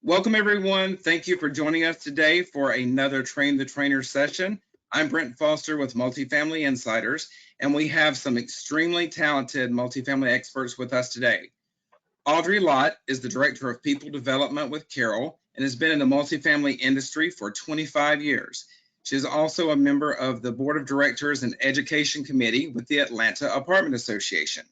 Welcome everyone. Thank you for joining us today for another Train the Trainer session. I'm Brent Foster with Multifamily Insiders, and we have some extremely talented multifamily experts with us today. Audrey Lott is the Director of People Development with Carroll and has been in the multifamily industry for 25 years. She is also a member of the Board of Directors and Education Committee with the Atlanta Apartment Association.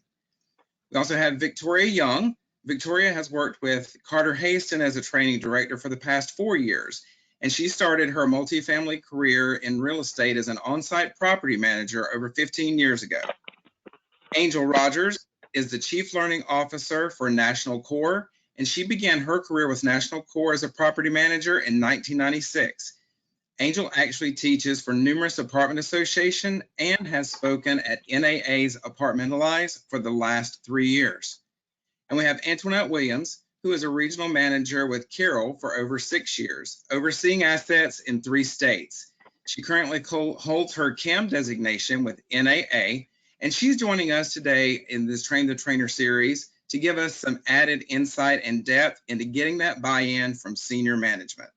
We also have Victoria Young. Victoria has worked with Carter Haston as a training director for the past 4 years, and she started her multifamily career in real estate as an on-site property manager over 15 years ago. Angel Rogers is the Chief Learning Officer for National Core, and she began her career with National Core as a property manager in 1996. Angel actually teaches for numerous apartment associations and has spoken at NAA's Apartmentalize for the last 3 years. And we have Antoinette Williams, who is a regional manager with Carroll for over 6 years, overseeing assets in 3 states. She currently holds her CAM designation with NAA, and she's joining us today in this Train the Trainer series to give us some added insight and depth into getting that buy-in from senior management.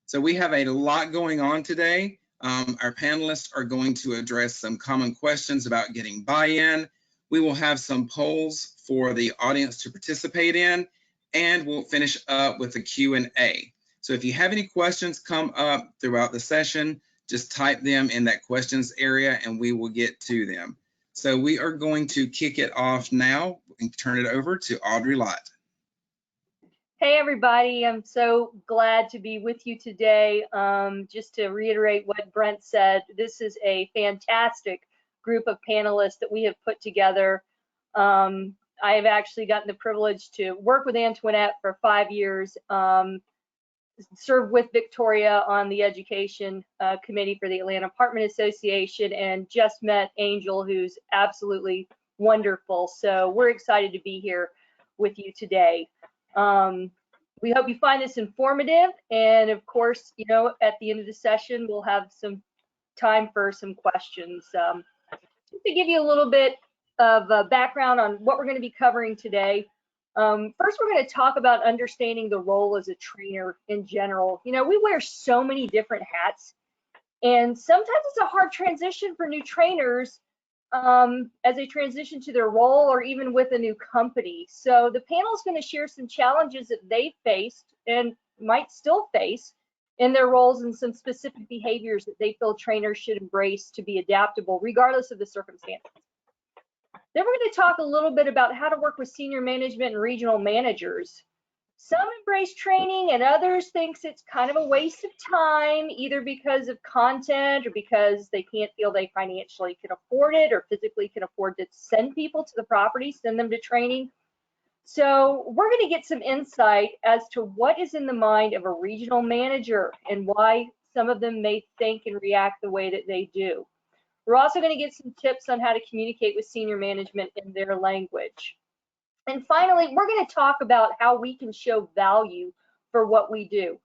So we have a lot going on today. Our panelists are going to address some common questions about getting buy-in. We will have some polls for the audience to participate in, and we'll finish up with a Q&A. So if you have any questions come up throughout the session, just type them in that questions area and we will get to them. So we are going to kick it off now and turn it over to Audrey Lott. Hey everybody, I'm so glad to be with you today. Just to reiterate what Brent said, this is a fantastic group of panelists that we have put together. I have actually gotten the privilege to work with Antoinette for 5 years, served with Victoria on the education committee for the Atlanta Apartment Association, and just met Angel, who's absolutely wonderful. So we're excited to be here with you today. We hope you find this informative, and of course, you know, at the end of the session, we'll have some time for some questions. Just to give you a little bit of background on what we're going to be covering today. First, we're going to talk about understanding the role as a trainer in general. You know, we wear so many different hats, and sometimes it's a hard transition for new trainers as they transition to their role or even with a new company. So the panel is going to share some challenges that they faced and might still face in their roles and some specific behaviors that they feel trainers should embrace to be adaptable regardless of the circumstances. Then we're going to talk a little bit about how to work with senior management and regional managers. Some embrace training and others think it's kind of a waste of time, either because of content or because they can't feel they financially can afford it or physically can afford to send people to the property, send them to training. So we're going to get some insight as to what is in the mind of a regional manager and why some of them may think and react the way that they do. We're also going to get some tips on how to communicate with senior management in their language. And finally, we're going to talk about how we can show value for what we do.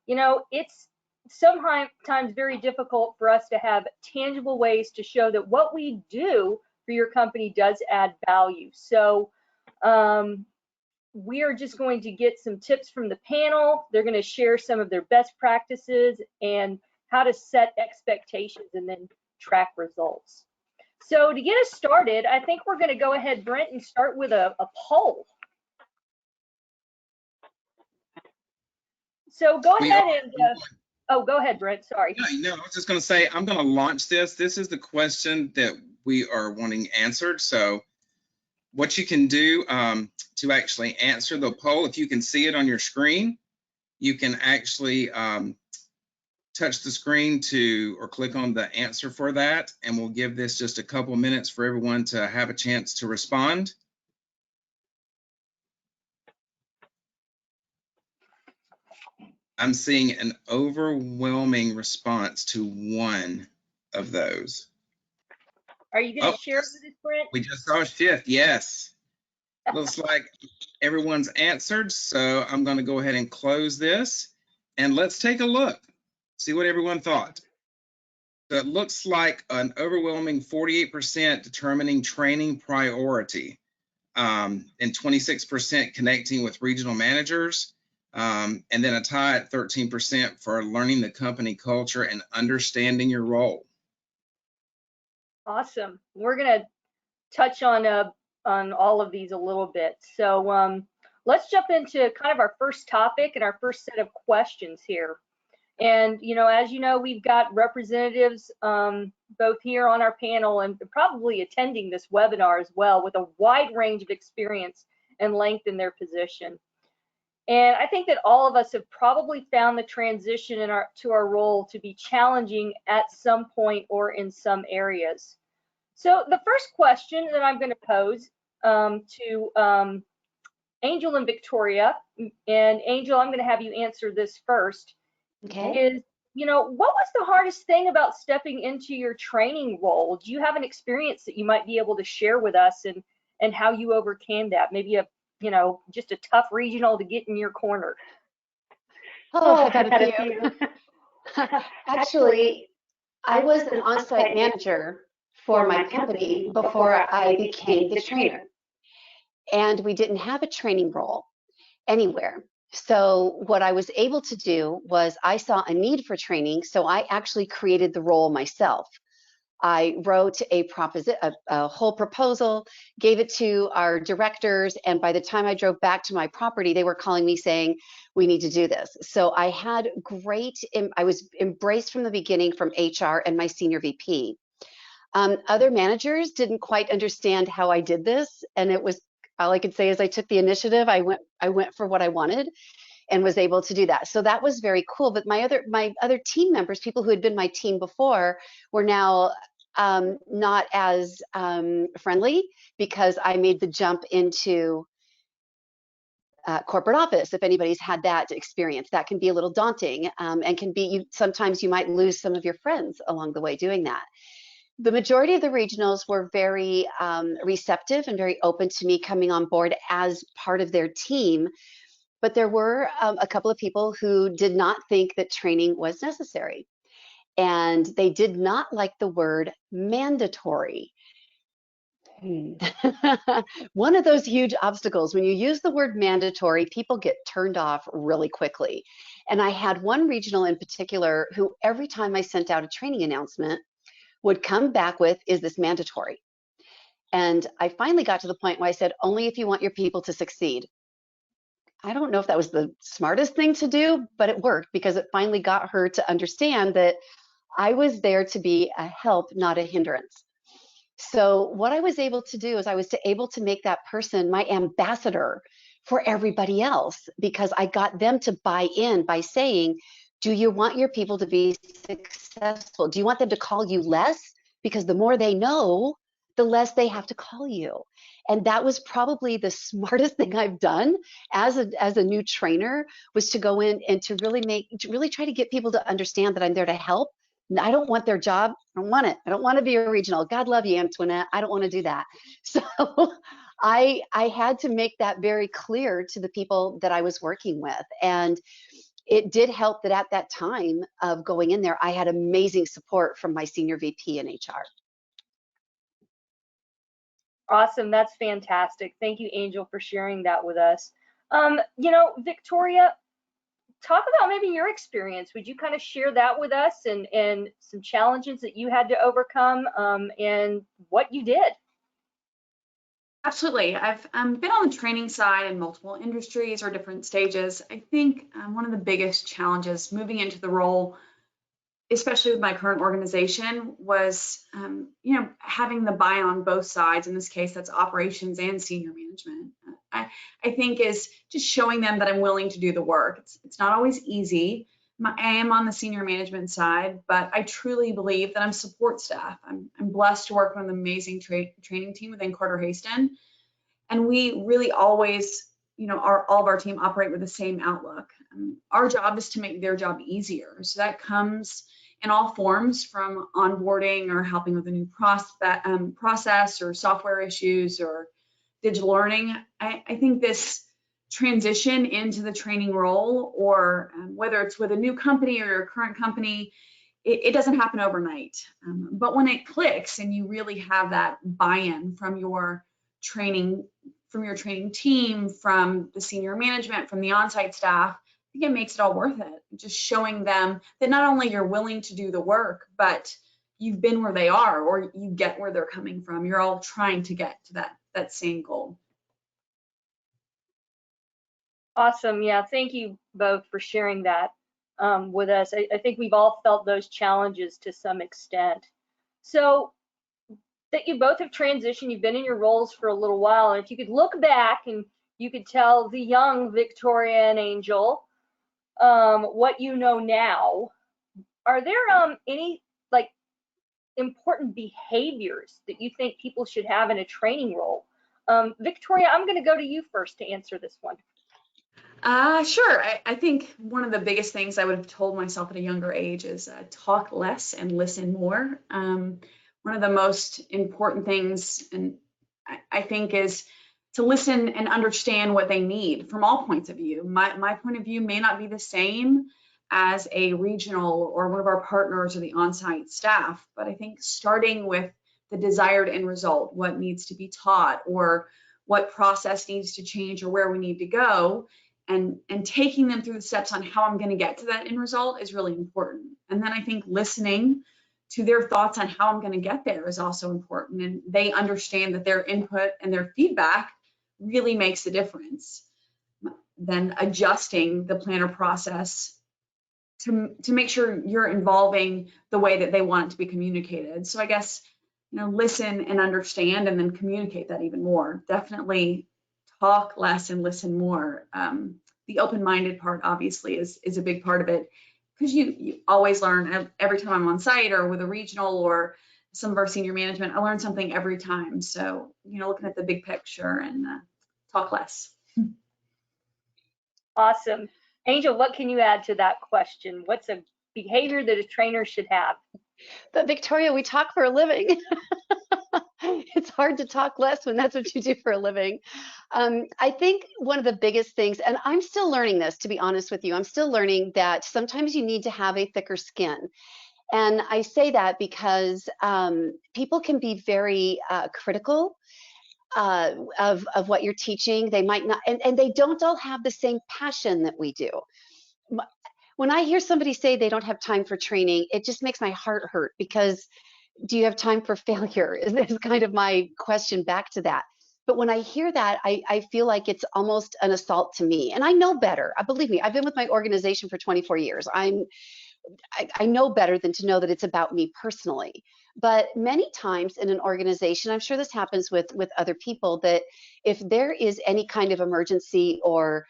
You know, it's sometimes very difficult for us to have tangible ways to show that what we do for your company does add value. So we are just going to get some tips from the panel. They're going to share some of their best practices and how to set expectations and then track results. So to get us started, I think we're going to go ahead, Brent, and start with a poll. So go ahead and, oh, go ahead, Brent, sorry. No, I was just going to say, I'm going to launch this. This is the question that we are wanting answered. So what you can do to actually answer the poll, if you can see it on your screen, you can actually touch the screen or click on the answer for that, and we'll give this just a couple minutes for everyone to have a chance to respond. I'm seeing an overwhelming response to one of those. Are you going to share with us, Brent? We just saw a shift, yes. Looks like everyone's answered, so I'm going to go ahead and close this, and let's take a look. See what everyone thought. So it looks like an overwhelming 48% determining training priority, and 26% connecting with regional managers. And then a tie at 13% for learning the company culture and understanding your role. Awesome. We're going to touch on all of these a little bit. So let's jump into kind of our first topic and our first set of questions here. And, as you know, we've got representatives both here on our panel and probably attending this webinar as well, with a wide range of experience and length in their position. And I think that all of us have probably found the transition to our role to be challenging at some point or in some areas. So the first question that I'm going to pose to Angel and Victoria, and Angel, I'm going to have you answer this first, is, what was the hardest thing about stepping into your training role? Do you have an experience that you might be able to share with us and how you overcame that? Maybe just a tough regional to get in your corner. Oh, I've had a few. Actually, I was an on-site manager for my company before I became the trainer. And we didn't have a training role anywhere. So what I was able to do was I saw a need for training, so I actually created the role myself. I wrote a whole proposal, gave it to our directors, and by the time I drove back to my property, they were calling me saying, we need to do this. So I was embraced from the beginning from HR and my senior VP. Other managers didn't quite understand how I did this, and it was, all I could say is I took the initiative. I went for what I wanted and was able to do that. So that was very cool. But my other team members, people who had been my team before, were now not as friendly, because I made the jump into corporate office. If anybody's had that experience, that can be a little daunting, and can be, sometimes you might lose some of your friends along the way doing that. The majority of the regionals were very receptive and very open to me coming on board as part of their team. But there were a couple of people who did not think that training was necessary. And they did not like the word mandatory. One of those huge obstacles, when you use the word mandatory, people get turned off really quickly. And I had one regional in particular who, every time I sent out a training announcement, would come back with, is this mandatory? And I finally got to the point where I said, only if you want your people to succeed. I don't know if that was the smartest thing to do, but it worked, because it finally got her to understand that I was there to be a help, not a hindrance. So what I was able to do is I was able to make that person my ambassador for everybody else, because I got them to buy in by saying, do you want your people to be successful? Do you want them to call you less? Because the more they know, the less they have to call you. And that was probably the smartest thing I've done as a new trainer, was to go in and to really try to get people to understand that I'm there to help. I don't want their job. I don't want it. I don't want to be a regional. God love you, Antoinette. I don't want to do that. So I had to make that very clear to the people that I was working with. And it did help that at that time of going in there, I had amazing support from my senior VP in HR. Awesome. That's fantastic. Thank you, Angel, for sharing that with us. Victoria, talk about maybe your experience. Would you kind of share that with us, and some challenges that you had to overcome, and what you did? Absolutely. I've been on the training side in multiple industries or different stages. I think one of the biggest challenges moving into the role, especially with my current organization, was having the buy on both sides. In this case, that's operations and senior management. I think is just showing them that I'm willing to do the work. It's not always easy. I am on the senior management side, but I truly believe that I'm support staff. I'm blessed to work with an amazing training team within Carter-Haston, and we really always, all of our team operate with the same outlook. Our job is to make their job easier. So that comes in all forms, from onboarding or helping with a new process or software issues or digital learning. I think this transition into the training role, or whether it's with a new company or your current company, it doesn't happen overnight. But when it clicks and you really have that buy-in from your training from your training team, from the senior management, from the on-site staff, I think it makes it all worth it. Just showing them that not only you're willing to do the work, but you've been where they are, or you get where they're coming from. You're all trying to get to that same goal. Awesome. Yeah, thank you both for sharing that with us. I think we've all felt those challenges to some extent. So that you both have transitioned, you've been in your roles for a little while, and if you could look back and you could tell the young Victoria and Angel what you know now, are there any like important behaviors that you think people should have in a training role? Victoria, I'm going to go to you first to answer this one. Sure. I think one of the biggest things I would have told myself at a younger age is talk less and listen more. One of the most important things, and I think, is to listen and understand what they need from all points of view. My point of view may not be the same as a regional or one of our partners or the on-site staff, but I think starting with the desired end result, what needs to be taught, or what process needs to change, or where we need to go, and taking them through the steps on how I'm going to get to that end result is really important. And then I think listening to their thoughts on how I'm going to get there is also important, and they understand that their input and their feedback really makes the difference. Then adjusting the planner process to make sure you're involving the way that they want it to be communicated. So I guess, listen and understand, and then communicate that even more. Definitely talk less and listen more. The open-minded part obviously is a big part of it, because you always learn. Every time I'm on site or with a regional or some of our senior management, I learn something every time. So, looking at the big picture and talk less. Awesome. Angel, what can you add to that question? What's a behavior that a trainer should have? But Victoria, we talk for a living. It's hard to talk less when that's what you do for a living. I think one of the biggest things, and I'm still learning this, to be honest with you, I'm still learning that sometimes you need to have a thicker skin. And I say that because people can be very critical of what you're teaching. They might not, and they don't all have the same passion that we do. When I hear somebody say they don't have time for training, it just makes my heart hurt, because do you have time for failure? Is kind of my question back to that. But when I hear that, I feel like it's almost an assault to me. And I know better. Believe me, I've been with my organization for 24 years. I know better than to know that it's about me personally. But many times in an organization, I'm sure this happens with other people, that if there is any kind of emergency, or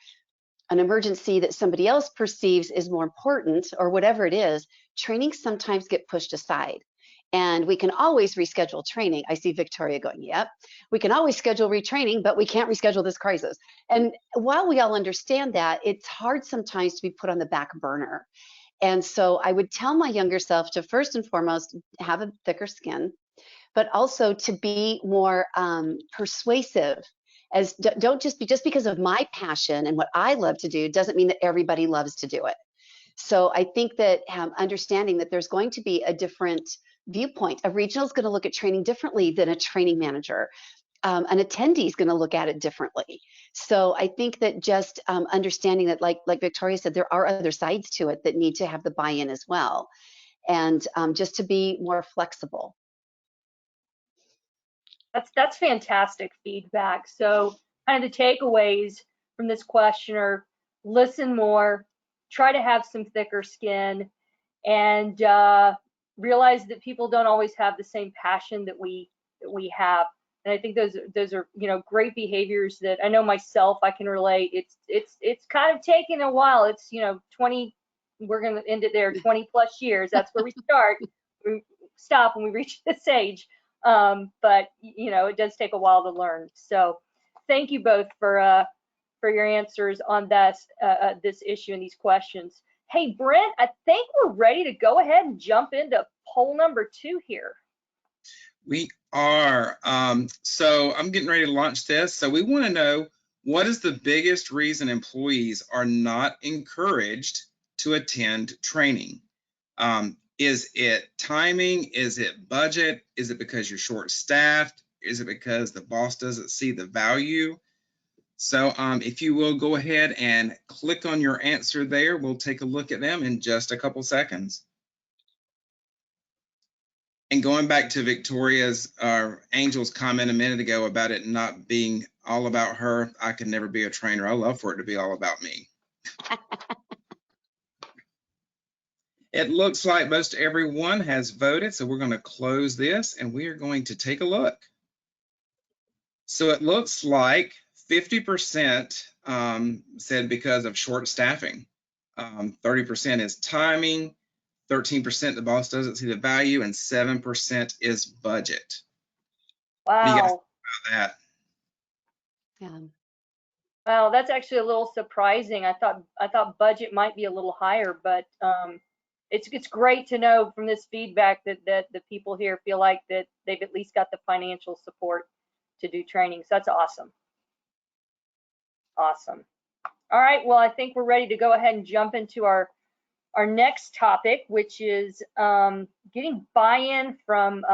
an emergency that somebody else perceives is more important, or whatever it is, trainings sometimes get pushed aside. And we can always reschedule training. I see Victoria going, yep, we can always schedule retraining, but we can't reschedule this crisis. And while we all understand that, it's hard sometimes to be put on the back burner. And so I would tell my younger self to first and foremost have a thicker skin, but also to be more persuasive. As don't just because of my passion and what I love to do doesn't mean that everybody loves to do it. So I think that understanding that there's going to be a different viewpoint. A regional is going to look at training differently than a training manager. An attendee is going to look at it differently. So I think that just understanding that, like Victoria said, there are other sides to it that need to have the buy-in as well, and just to be more flexible. That's fantastic feedback. So kind of the takeaways from this question are: listen more, try to have some thicker skin, and realize that people don't always have the same passion that we have. And I think those are great behaviors that I know myself I can relate. It's kind of taken a while. It's 20. We're going to end it there. 20 plus years. That's where we start. We stop when we reach this age. But it does take a while to learn. So thank you both for your answers on this issue and these questions. Hey, Brent, I think we're ready to go ahead and jump into poll number 2 here. We are. So I'm getting ready to launch this. So we want to know, what is the biggest reason employees are not encouraged to attend training? Is it timing? Is it budget? Is it because you're short-staffed? Is it because the boss doesn't see the value? So if you will go ahead and click on your answer there, we'll take a look at them in just a couple seconds. And going back to Victoria's Angel's comment a minute ago about it not being all about her, I could never be a trainer. I love for it to be all about me. It looks like most everyone has voted, so we're going to close this and we are going to take a look. So it looks like 50% said because of short staffing. 30% is timing, 13% the boss doesn't see the value, and 7% is budget. What do you guys think about that? Yeah. Well, that's actually a little surprising. I thought budget might be a little higher, but it's great to know from this feedback that the people here feel like that they've at least got the financial support to do training. So that's awesome. Awesome. All right. Well, I think we're ready to go ahead and jump into our next topic, which is getting buy-in from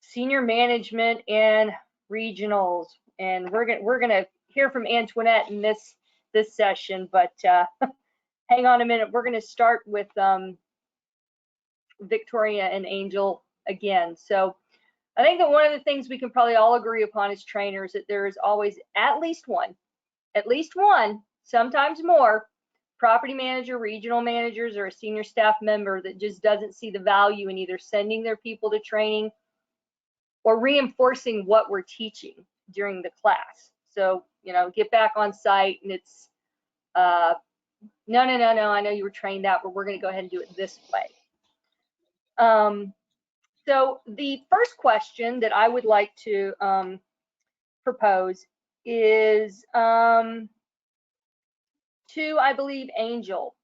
senior management and regionals. And we're gonna hear from Antoinette in this session, but hang on a minute. We're gonna start with Victoria and Angel again. So I think that one of the things we can probably all agree upon as trainers that there is always at least one, sometimes more, property manager, regional managers, or a senior staff member that just doesn't see the value in either sending their people to training or reinforcing what we're teaching during the class. So, you know, get back on site and it's, no, I know you were trained out, but we're going to go ahead and do it this way. So the first question that I would like to propose is to, I believe, Angel.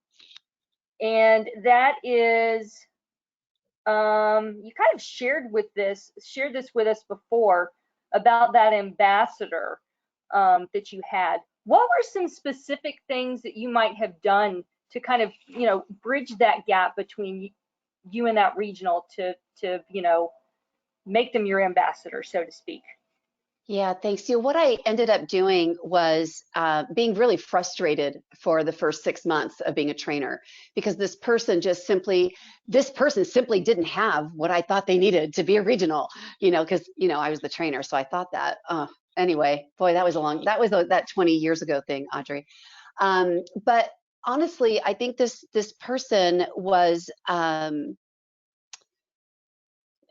And that is, you kind of shared this with us before about that ambassador that you had. What were some specific things that you might have done to kind of, you know, bridge that gap between you and that regional to you know, make them your ambassador, so to speak? Yeah, thanks. You know, what I ended up doing was being really frustrated for the first 6 months of being a trainer because this person simply didn't have what I thought they needed to be a regional, you know, because, you know, I was the trainer. So I thought that, anyway, boy, that was that 20 years ago thing, Audrey. But honestly, I think this person was,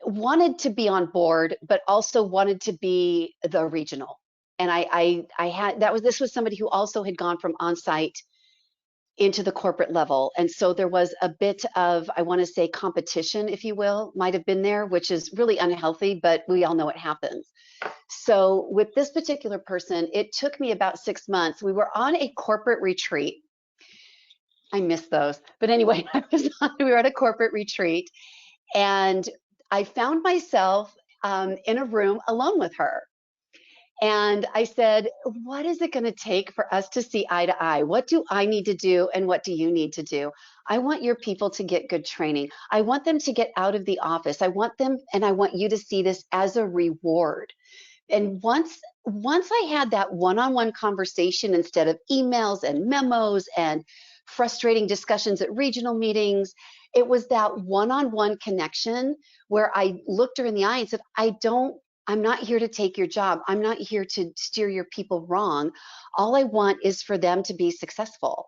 wanted to be on board, but also wanted to be the regional. And this was somebody who also had gone from on-site into the corporate level. And so there was a bit of, I want to say, competition, if you will, might have been there, which is really unhealthy, but we all know it happens. So with this particular person, it took me about 6 months. We were on a corporate retreat. I miss those. But anyway, we were at a corporate retreat and I found myself in a room alone with her. And I said, what is it going to take for us to see eye to eye? What do I need to do and what do you need to do? I want your people to get good training. I want them to get out of the office. I want you to see this as a reward. And once I had that one-on-one conversation instead of emails and memos and frustrating discussions at regional meetings, it was that one-on-one connection where I looked her in the eye and said, I'm not here to take your job. I'm not here to steer your people wrong. All I want is for them to be successful.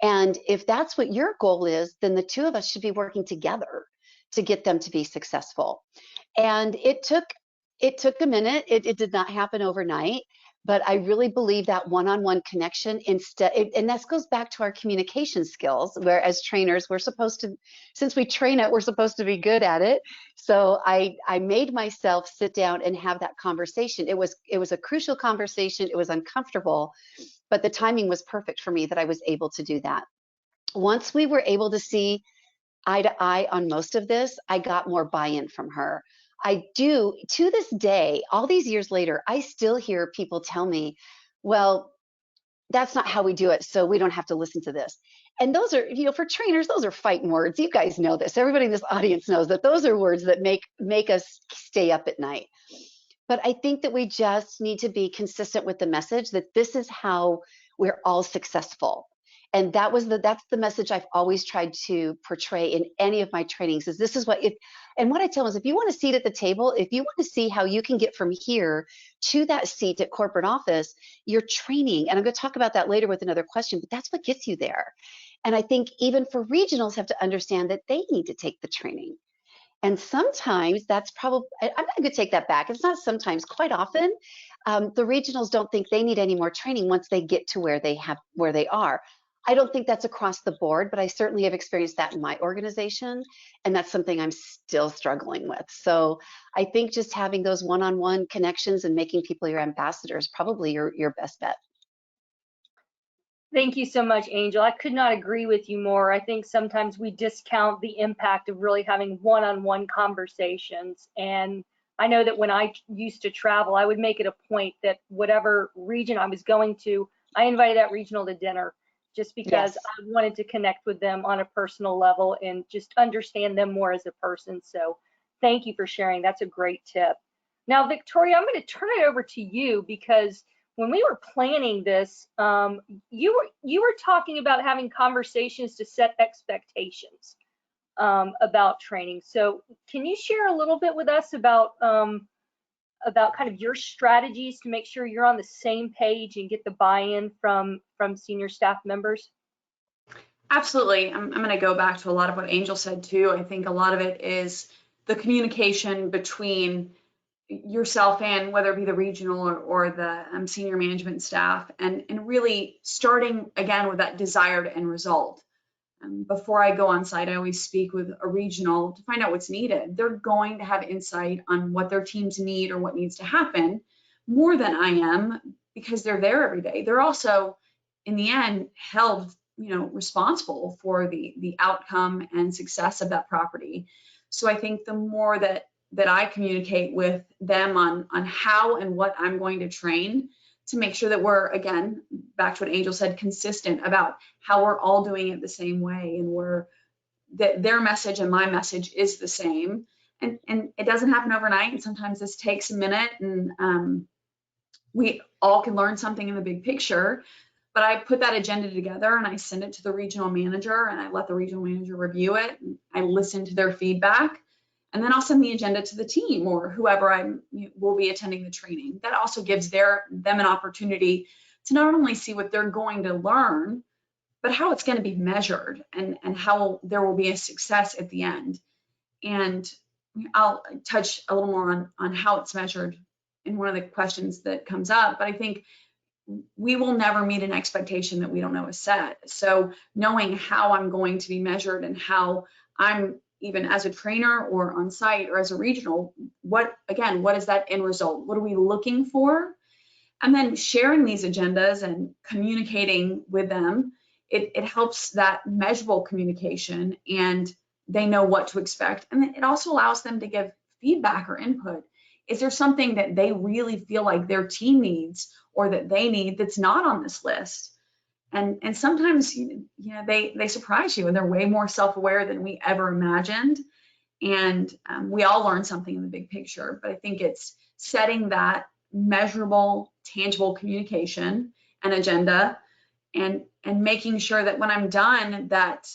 And if that's what your goal is, then the two of us should be working together to get them to be successful. And it took a minute. It did not happen overnight. But I really believe that one-on-one connection and this goes back to our communication skills, where as trainers, since we train it, we're supposed to be good at it. So I made myself sit down and have that conversation. It was a crucial conversation. It was uncomfortable, but the timing was perfect for me that I was able to do that. Once we were able to see eye to eye on most of this, I got more buy-in from her. I do, to this day, all these years later, I still hear people tell me, well, that's not how we do it, so we don't have to listen to this. And those are, you know, for trainers, those are fighting words. You guys know this. Everybody in this audience knows that those are words that make us stay up at night. But I think that we just need to be consistent with the message that this is how we're all successful. And that's the message I've always tried to portray in any of my trainings is this is what if and what I tell them is if you want a seat at the table, if you want to see how you can get from here to that seat at corporate office, your training, and I'm going to talk about that later with another question, but that's what gets you there. And I think even for regionals have to understand that they need to take the training. And sometimes that's probably, I'm not going to take that back. It's not sometimes, quite often, the regionals don't think they need any more training once they get to where they are. I don't think that's across the board, but I certainly have experienced that in my organization. And that's something I'm still struggling with. So I think just having those one-on-one connections and making people your ambassadors, probably your best bet. Thank you so much, Angel. I could not agree with you more. I think sometimes we discount the impact of really having one-on-one conversations. And I know that when I used to travel, I would make it a point that whatever region I was going to, I invited that regional to dinner just because Yes. I wanted to connect with them on a personal level and just understand them more as a person. So thank you for sharing. That's a great tip. Now, Victoria, I'm going to turn it over to you because when we were planning this, you were talking about having conversations to set expectations about training. So can you share a little bit with us about kind of your strategies to make sure you're on the same page and get the buy-in from senior staff members? Absolutely. I'm going to go back to a lot of what Angel said too. I think a lot of it is the communication between yourself and whether it be the regional or the senior management staff, and really starting again with that desired end result. Before I go on site, I always speak with a regional to find out what's needed. They're going to have insight on what their teams need or what needs to happen more than I am because they're there every day. They're also, in the end, held responsible for the outcome and success of that property. So I think the more that I communicate with them on how and what I'm going to train to make sure that we're, again, back to what Angel said, consistent about how we're all doing it the same way and that their message and my message is the same. And it doesn't happen overnight. And sometimes this takes a minute and we all can learn something in the big picture. But I put that agenda together and I send it to the regional manager and I let the regional manager review it. And I listen to their feedback. And then I'll send the agenda to the team or whoever will be attending the training. That also gives them an opportunity to not only see what they're going to learn, but how it's going to be measured and how there will be a success at the end. And I'll touch a little more on how it's measured in one of the questions that comes up. But I think we will never meet an expectation that we don't know is set. So knowing how I'm going to be measured and how I'm, even as a trainer or on site or as a regional, what is that end result? What are we looking for? And then sharing these agendas and communicating with them, it helps that measurable communication and they know what to expect. And it also allows them to give feedback or input. Is there something that they really feel like their team needs or that they need that's not on this list? And sometimes they surprise you and they're way more self-aware than we ever imagined. And we all learn something in the big picture. But I think it's setting that measurable, tangible communication and agenda and making sure that when I'm done that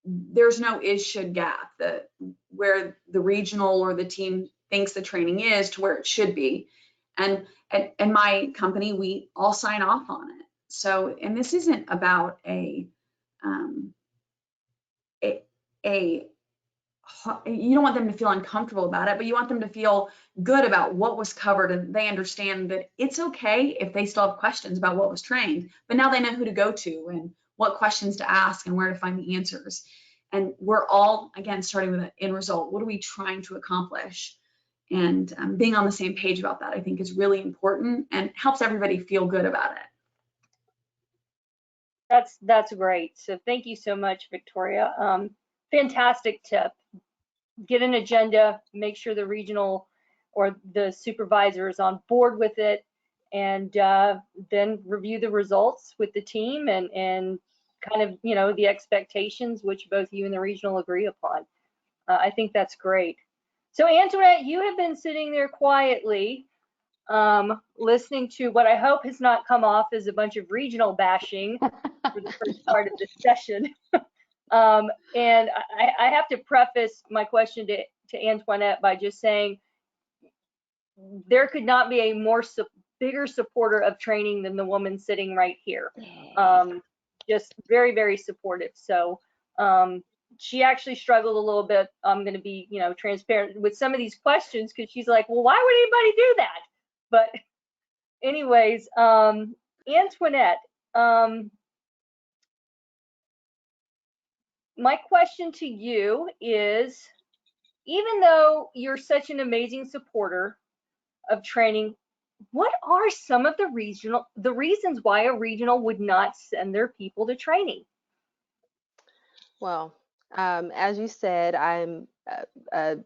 there's no is should gap, that where the regional or the team thinks the training is to where it should be. And at my company, we all sign off on it. So, and this isn't about you don't want them to feel uncomfortable about it, but you want them to feel good about what was covered and they understand that it's okay if they still have questions about what was trained, but now they know who to go to and what questions to ask and where to find the answers. And we're all, again, starting with an end result. What are we trying to accomplish? And being on the same page about that, I think, is really important and helps everybody feel good about it. That's great. So thank you so much, Victoria. Fantastic tip. Get an agenda, make sure the regional or the supervisor is on board with it, and then review the results with the team and kind of, the expectations which both you and the regional agree upon. I think that's great. So Antoinette, you have been sitting there quietly, listening to what I hope has not come off as a bunch of regional bashing for the first part of this session. And I have to preface my question to Antoinette by just saying there could not be a bigger supporter of training than the woman sitting right here. Just very, very supportive. So she actually struggled a little bit. I'm going to be, transparent with some of these questions because she's like, well, why would anybody do that? But anyways, Antoinette, my question to you is, even though you're such an amazing supporter of training, what are some of the reasons why a regional would not send their people to training? Well, as you said, I'm a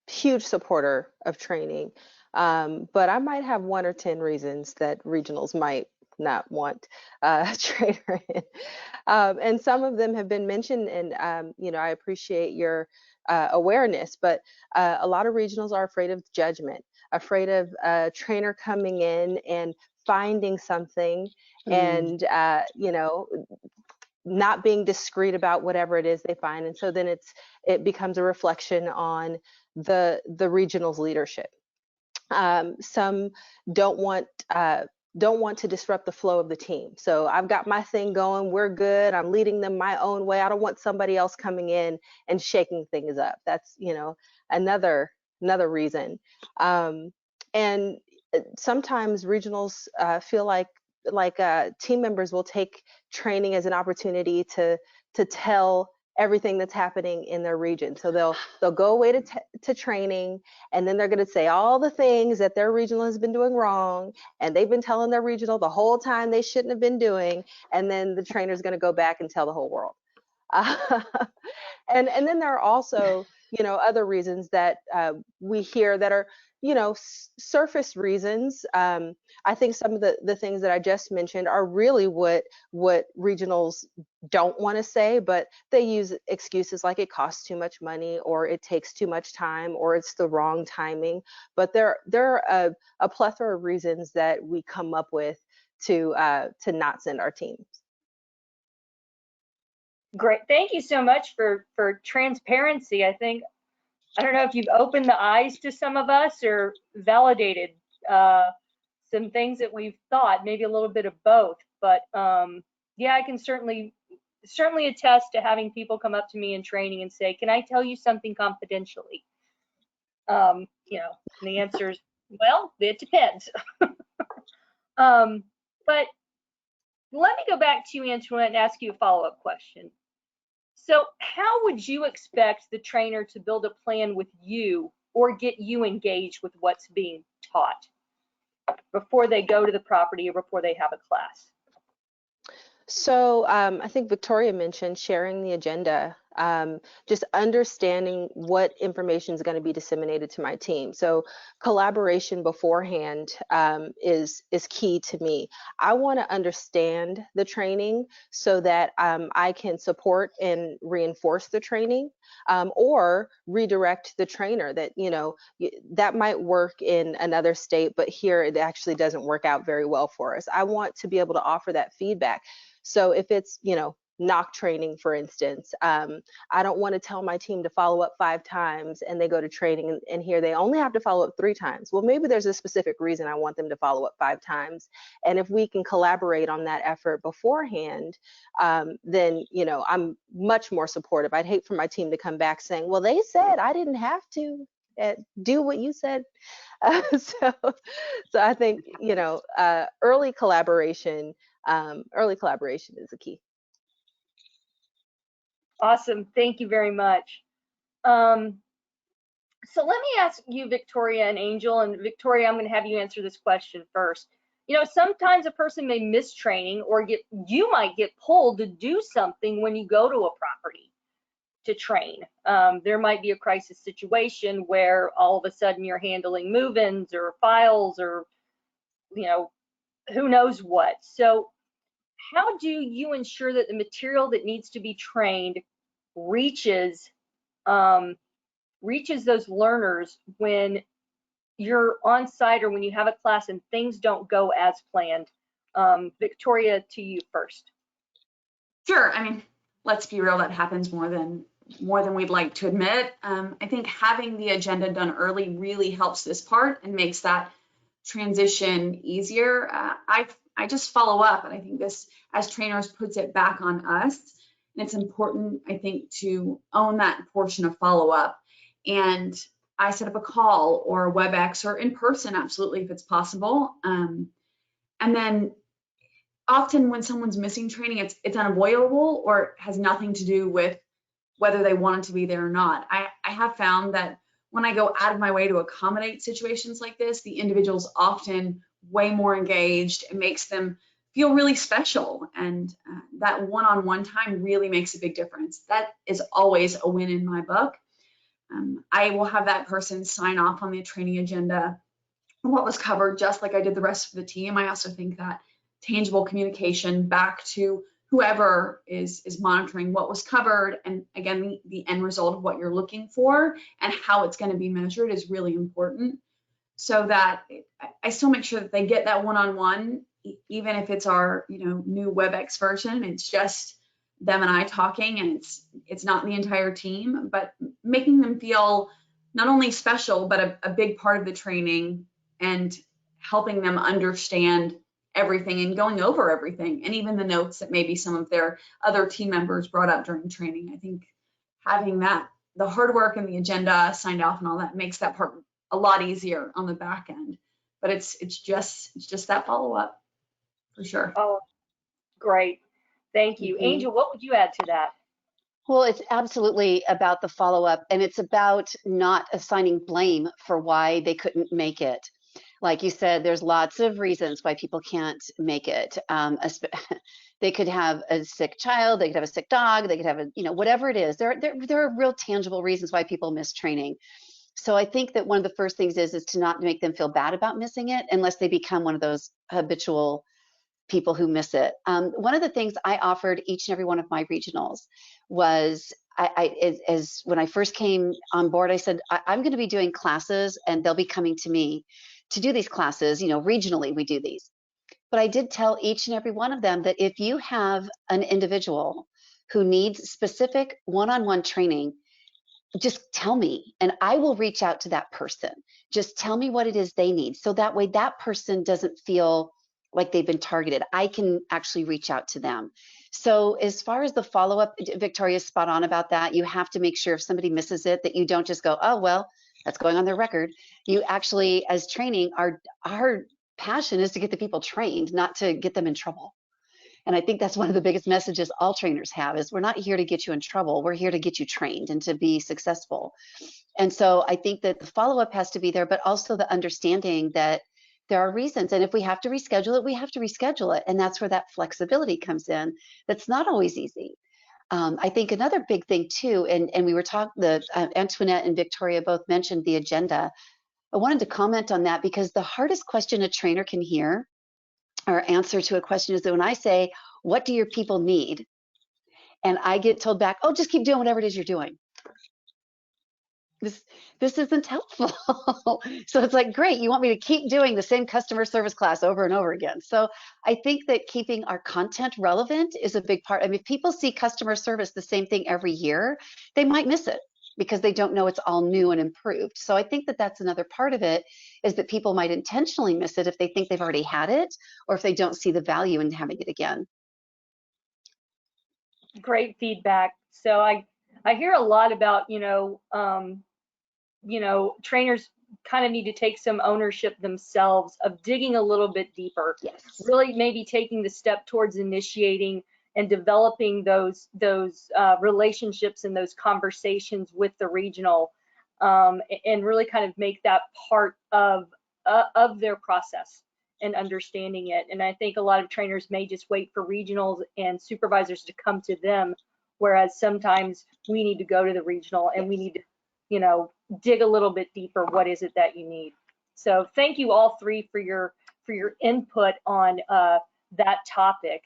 huge supporter of training, but I might have 1 or 10 reasons that regionals might not want a trainer in. And some of them have been mentioned, and I appreciate your awareness, but a lot of regionals are afraid of judgment, afraid of a trainer coming in and finding something and not being discreet about whatever it is they find, and so then it becomes a reflection on the regional's leadership. Some don't want to disrupt the flow of the team. So I've got my thing going, we're good, I'm leading them my own way. I don't want somebody else coming in and shaking things up. That's another reason. And sometimes regionals feel like team members will take training as an opportunity to tell everything that's happening in their region. So they'll go away to training, and then they're going to say all the things that their regional has been doing wrong, and they've been telling their regional the whole time they shouldn't have been doing, and then the trainer's going to go back and tell the whole world. And then there are also other reasons that we hear that are surface reasons. I think some of the things that I just mentioned are really what regionals don't want to say, but they use excuses like it costs too much money, or it takes too much time, or it's the wrong timing. But there are a plethora of reasons that we come up with to not send our teams. Great, thank you so much for transparency. I don't know if you've opened the eyes to some of us or validated some things that we've thought, maybe a little bit of both. But yeah, I can certainly attest to having people come up to me in training and say, can I tell you something confidentially? And the answer is, well, it depends. But let me go back to you, Antoinette, and ask you a follow-up question. So how would you expect the trainer to build a plan with you or get you engaged with what's being taught before they go to the property or before they have a class? So I think Victoria mentioned sharing the agenda, just understanding what information is going to be disseminated to my team. So collaboration beforehand is key to me. I want to understand the training so that I can support and reinforce the training, or redirect the trainer that, that might work in another state, but here it actually doesn't work out very well for us. I want to be able to offer that feedback. So if it's, knock training, for instance, I don't want to tell my team to follow up 5 times and they go to training and here they only have to follow up 3 times. Well, maybe there's a specific reason I want them to follow up 5 times. And if we can collaborate on that effort beforehand, then, I'm much more supportive. I'd hate for my team to come back saying, well, they said I didn't have to do what you said. So I think, early collaboration is the key. Awesome, thank you very much. So let me ask you, Victoria and Angel, and Victoria, I'm going to have you answer this question first. Sometimes a person may miss training, or you might get pulled to do something when you go to a property to train. There might be a crisis situation where all of a sudden you're handling move-ins or files or, who knows what. So how do you ensure that the material that needs to be trained reaches reaches those learners when you're on site or when you have a class and things don't go as planned? Victoria, to you first. Sure. I mean, let's be real, that happens more than we'd like to admit. I think having the agenda done early really helps this part and makes that transition easier. I just follow up, and I think this, as trainers, puts it back on us. And it's important, I think, to own that portion of follow up. And I set up a call or a WebEx or in person, absolutely, if it's possible. And then often when someone's missing training, it's unavoidable or has nothing to do with whether they wanted to be there or not. I have found that when I go out of my way to accommodate situations like this, the individual's often way more engaged. It makes them feel really special. And that one-on-one time really makes a big difference. That is always a win in my book. I will have that person sign off on the training agenda, what was covered, just like I did the rest of the team. I also think that tangible communication back to whoever is monitoring what was covered, and again, the end result of what you're looking for and how it's going to be measured is really important, so that I still make sure that they get that one-on-one, even if it's our new WebEx version. It's just them and I talking, and it's not the entire team, but making them feel not only special, but a big part of the training, and helping them understand everything and going over everything, and even the notes that maybe some of their other team members brought up during training. I think having that, the hard work and the agenda signed off and all that, makes that part a lot easier on the back end. But it's just that follow up for sure. Oh, great. Thank you. Angel, what would you add to that? Well, it's absolutely about the follow-up, and it's about not assigning blame for why they couldn't make it. Like you said, there's lots of reasons why people can't make it. They could have a sick child, they could have a sick dog, they could have whatever it is. There are real tangible reasons why people miss training. So I think that one of the first things is to not make them feel bad about missing it, unless they become one of those habitual people who miss it. One of the things I offered each and every one of my regionals was, as when I first came on board, I said, I'm going to be doing classes and they'll be coming to me to do these classes. Regionally we do these. But I did tell each and every one of them that if you have an individual who needs specific one-on-one training, just tell me and I will reach out to that person. Just tell me what it is they need. So that way that person doesn't feel like they've been targeted. I can actually reach out to them. So as far as the follow-up, Victoria's spot on about that. You have to make sure if somebody misses it, that you don't just go, oh, well, that's going on their record. You actually, as training, our passion is to get the people trained, not to get them in trouble. And I think that's one of the biggest messages all trainers have is we're not here to get you in trouble. We're here to get you trained and to be successful. And so I think that the follow-up has to be there, but also the understanding that there are reasons. And if we have to reschedule it, we have to reschedule it. And that's where that flexibility comes in. That's not always easy. I think another big thing too, and we were talking, Antoinette and Victoria both mentioned the agenda. I wanted to comment on that because the hardest question a trainer can hear or answer to a question is that when I say, what do your people need? And I get told back, oh, just keep doing whatever it is you're doing. This isn't helpful. So it's like, great, you want me to keep doing the same customer service class over and over again. So I think that keeping our content relevant is a big part. I mean, if people see customer service the same thing every year, they might miss it because they don't know it's all new and improved. So I think that that's another part of it, is that people might intentionally miss it if they think they've already had it or if they don't see the value in having it again. Great feedback. So I hear a lot about, trainers kind of need to take some ownership themselves of digging a little bit deeper. Yes. Really maybe taking the step towards initiating and developing those relationships and those conversations with the regional, and really kind of make that part of their process and understanding it. And I think a lot of trainers may just wait for regionals and supervisors to come to them, whereas sometimes we need to go to the regional and we need to, dig a little bit deeper. What is it that you need? So thank you all three for your input on that topic.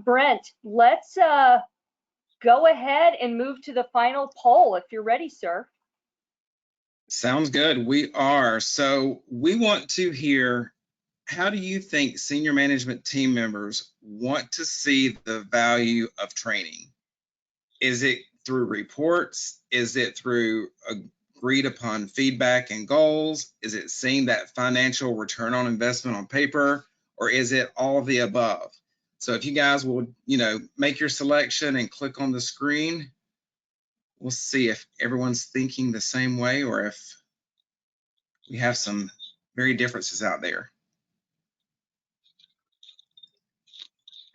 Brent, let's go ahead and move to the final poll if you're ready, sir. Sounds good. We are. So we want to hear, how do you think senior management team members want to see the value of training? Is it through reports? Is it through agreed upon feedback and goals? Is it seeing that financial return on investment on paper? Or is it all of the above? So if you guys will, make your selection and click on the screen, we'll see if everyone's thinking the same way or if we have some very differences out there.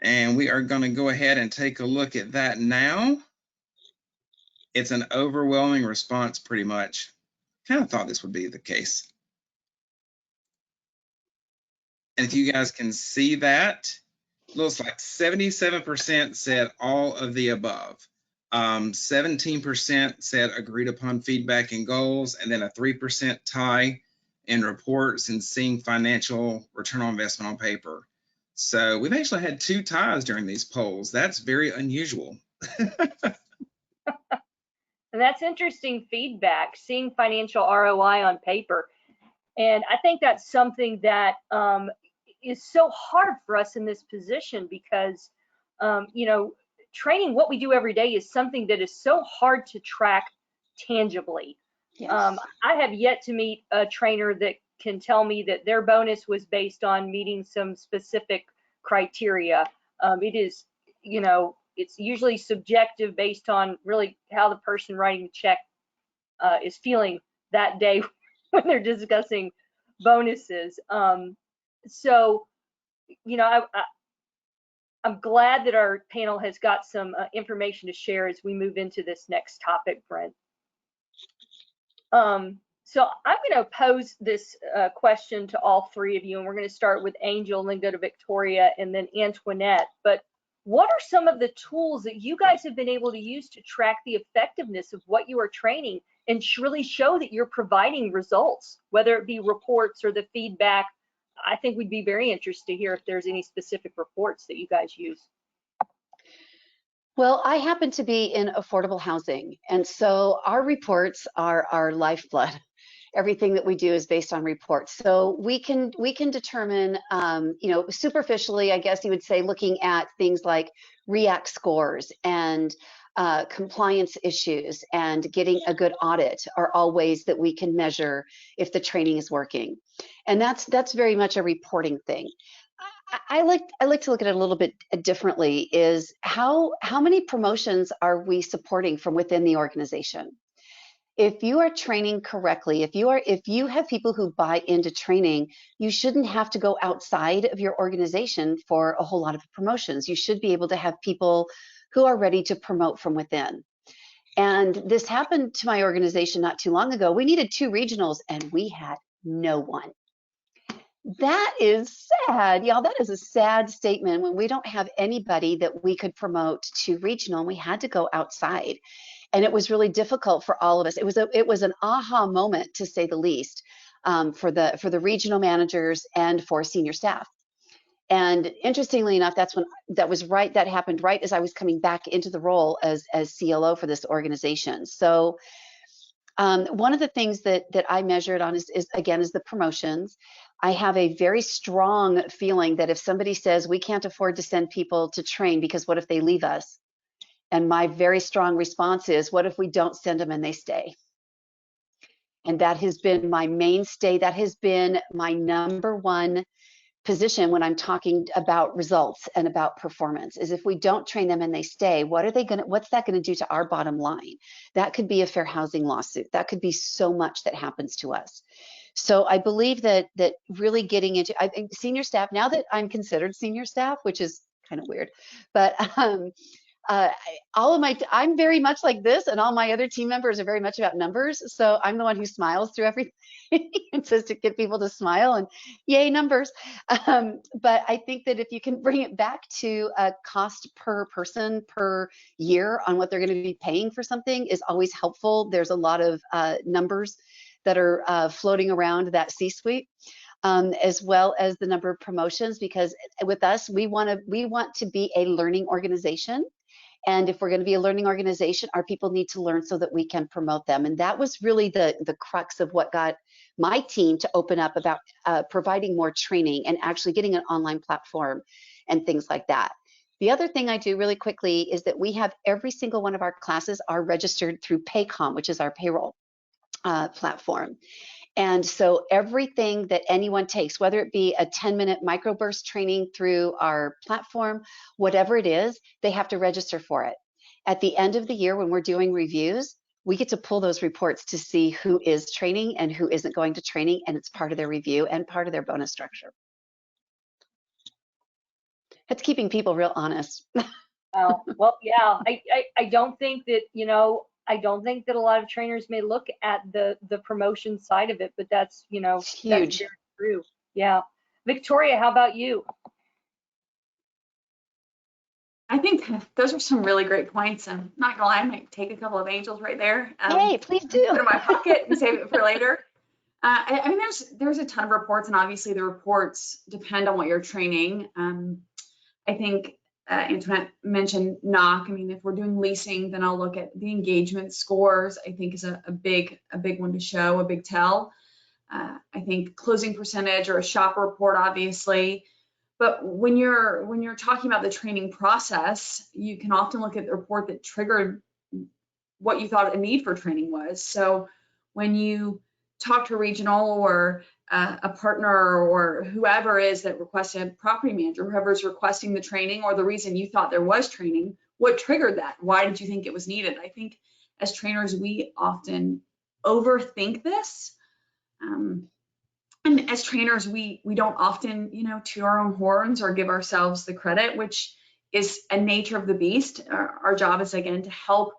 And we are going to go ahead and take a look at that now. It's an overwhelming response, pretty much. Kind of thought this would be the case. And if you guys can see that, it looks like 77% said all of the above. 17% said agreed upon feedback and goals, and then a 3% tie in reports and seeing financial return on investment on paper. So we've actually had 2 ties during these polls. That's very unusual. And that's interesting feedback, seeing financial ROI on paper. And I think that's something that is so hard for us in this position because, training, what we do every day, is something that is so hard to track tangibly. Yes. I have yet to meet a trainer that can tell me that their bonus was based on meeting some specific criteria. It is, it's usually subjective based on really how the person writing the check is feeling that day when they're discussing bonuses. So, I'm glad that our panel has got some information to share as we move into this next topic, Brent. So I'm going to pose this question to all 3 of you, and we're going to start with Angel, and then go to Victoria, and then Antoinette. But what are some of the tools that you guys have been able to use to track the effectiveness of what you are training and really show that you're providing results, whether it be reports or the feedback? I think we'd be very interested to hear if there's any specific reports that you guys use. Well, I happen to be in affordable housing, and so our reports are our lifeblood. Everything that we do is based on reports. So we can determine, superficially, I guess you would say, looking at things like REACT scores and compliance issues and getting a good audit are all ways that we can measure if the training is working. And that's very much a reporting thing. I like to look at it a little bit differently, is how many promotions are we supporting from within the organization? If you are training correctly, if you have people who buy into training, you shouldn't have to go outside of your organization for a whole lot of promotions. You should be able to have people who are ready to promote from within. And this happened to my organization not too long ago. We needed 2 regionals and we had no one. That is sad, y'all. That is a sad statement when we don't have anybody that we could promote to regional, and we had to go outside. And it was really difficult for all of us. It was an aha moment, to say the least, for the regional managers and for senior staff. And interestingly enough, that happened right as I was coming back into the role as CLO for this organization. So one of the things that I measured on is the promotions. I have a very strong feeling that if somebody says we can't afford to send people to train because what if they leave us? And my very strong response is, what if we don't send them and they stay? And that has been my mainstay. That has been my number one position when I'm talking about results and about performance, is if we don't train them and they stay, what's that going to do to our bottom line? That could be a fair housing lawsuit. That could be so much that happens to us. So I believe that really getting into, I think, senior staff, now that I'm considered senior staff, which is kind of weird, but I'm very much like this, and all my other team members are very much about numbers. So I'm the one who smiles through everything and says to get people to smile, and yay, numbers. But I think that if you can bring it back to a cost per person per year on what they're going to be paying for something is always helpful. There's a lot of numbers that are floating around that C-suite. As well as the number of promotions, because with us, we want to be a learning organization. And if we're going to be a learning organization, our people need to learn so that we can promote them. And that was really the crux of what got my team to open up about providing more training and actually getting an online platform and things like that. The other thing I do really quickly is that we have every single one of our classes are registered through Paycom, which is our payroll platform. And so everything that anyone takes, whether it be a 10-minute microburst training through our platform, whatever it is, they have to register for it. At the end of the year, when we're doing reviews, we get to pull those reports to see who is training and who isn't going to training, and it's part of their review and part of their bonus structure. It's keeping people real honest. Well, yeah, I don't think that, I don't think that a lot of trainers may look at the promotion side of it, but that's, It's huge. that's very true. Yeah. Victoria, how about you? I think those are some really great points. I'm not gonna lie, I might take a couple of angels right there. Hey, please do. Put in my pocket and save it for later. I mean, there's a ton of reports, and obviously the reports depend on what you're training. I think Antoinette mentioned knock. I mean, if we're doing leasing, then I'll look at the engagement scores. I think is a big one to show, a big tell. I think closing percentage or a shop report, obviously. But when you're talking about the training process, you can often look at the report that triggered what you thought a need for training was. So when you talk to a regional or a partner or whoever is that requested, a property manager, whoever's requesting the training, or the reason you thought there was training, what triggered that? Why did you think it was needed? I think as trainers, we often overthink this. And as trainers, we don't often, to our own horns or give ourselves the credit, which is a nature of the beast. Our job is, again, to help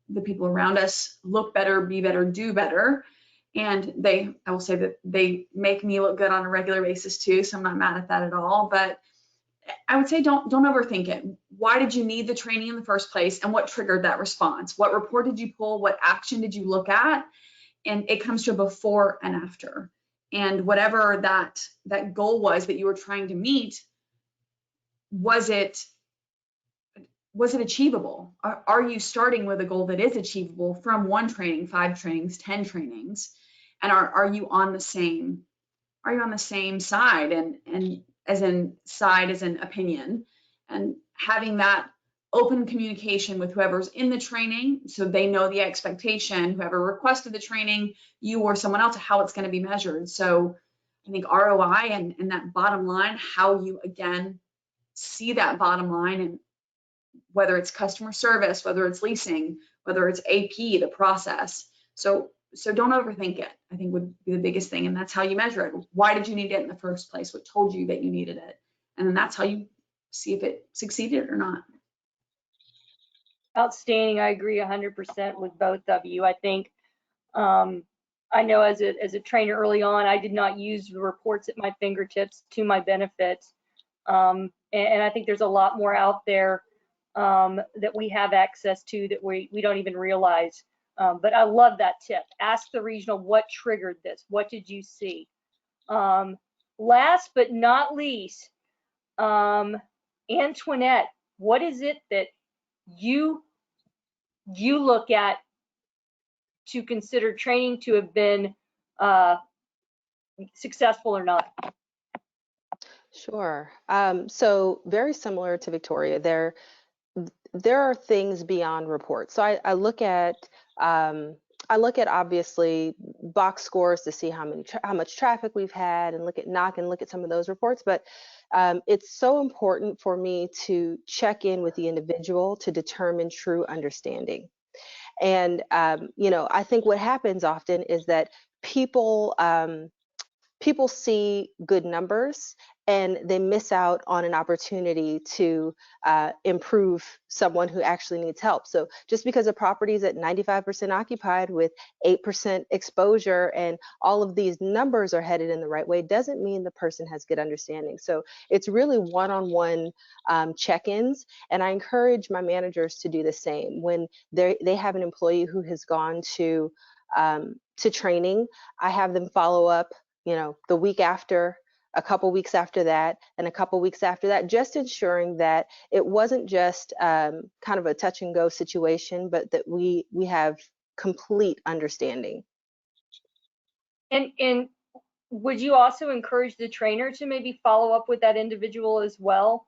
the people around us look better, be better, do better. And I will say that they make me look good on a regular basis too, so I'm not mad at that at all. But I would say don't overthink it. Why did you need the training in the first place, and what triggered that response? What report did you pull? What action did you look at? And it comes to a before and after. And whatever that goal was that you were trying to meet, was it achievable? Are you starting with a goal that is achievable from 1 training, 5 trainings, 10 trainings? And are you on the same side, and as in opinion, and having that open communication with whoever's in the training, so they know the expectation, whoever requested the training, you or someone else, how it's going to be measured. So I think ROI and that bottom line, how you again see that bottom line, and whether it's customer service, whether it's leasing, whether it's AP, the process. So don't overthink it, I think would be the biggest thing. And that's how you measure it. Why did you need it in the first place? What told you that you needed it? And then that's how you see if it succeeded or not. Outstanding. I agree 100% with both of you. I think, I know as a trainer early on, I did not use the reports at my fingertips to my benefit. And I think there's a lot more out there that we have access to that we don't even realize. But I love that tip. Ask the regional what triggered this. What did you see? Last but not least, Antoinette, what is it that you look at to consider training to have been successful or not? Sure. So very similar to Victoria, there are things beyond reports. So I look at obviously box scores to see how much traffic we've had, and look at knock and look at some of those reports. But it's so important for me to check in with the individual to determine true understanding. And I think what happens often is that people see good numbers and they miss out on an opportunity to improve someone who actually needs help. So just because a property is at 95% occupied with 8% exposure and all of these numbers are headed in the right way doesn't mean the person has good understanding. So it's really one-on-one check-ins, and I encourage my managers to do the same. When they have an employee who has gone to training, I have them follow up the week after a couple weeks after that, and a couple weeks after that, just ensuring that it wasn't just kind of a touch and go situation, but that we have complete understanding. And would you also encourage the trainer to maybe follow up with that individual as well?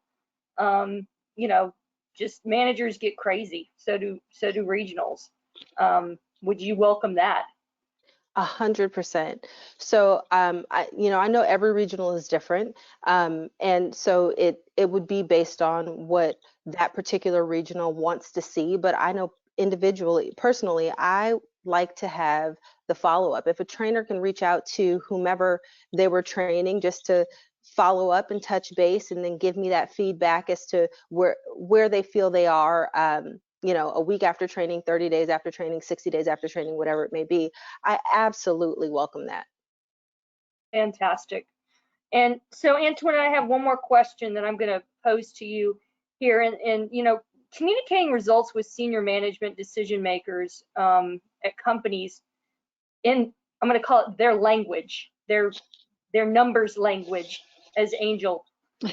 You know, just managers get crazy, so do regionals. Would you welcome that? 100%. So, I know every regional is different, and so it would be based on what that particular regional wants to see. But I know individually, personally, I like to have the follow-up. If a trainer can reach out to whomever they were training just to follow up and touch base, and then give me that feedback as to where they feel they are. A week after training, 30 days after training, 60 days after training, whatever it may be, I absolutely welcome that. Fantastic. And so, Antoine, I have one more question that I'm going to pose to you here. And communicating results with senior management decision makers at companies I'm going to call it their language, their numbers language, as Angel